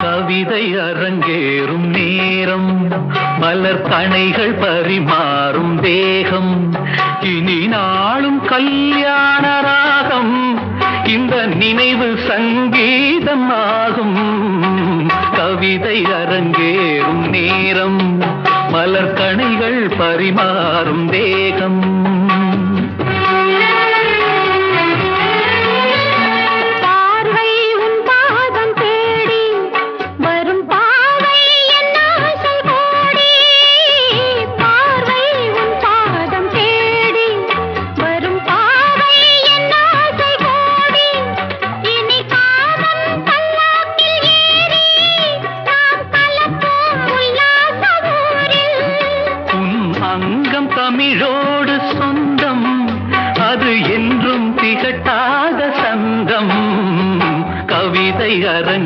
கவிதை அரங்கேறும் நேரம், மலர் கணைகள் பரிமாறும் தேகம், இனி நாளும் கல்யாண ராகம், இந்த நினைவு சங்கீதம் ஆகும். கவிதை அரங்கேறும் நேரம், மலர் கணைகள் பரிமாறும் தேகம். அங்கம் தமிழோடு சொந்தம், அது என்றும் திகட்டாத சந்தம். கவிதை அரங்க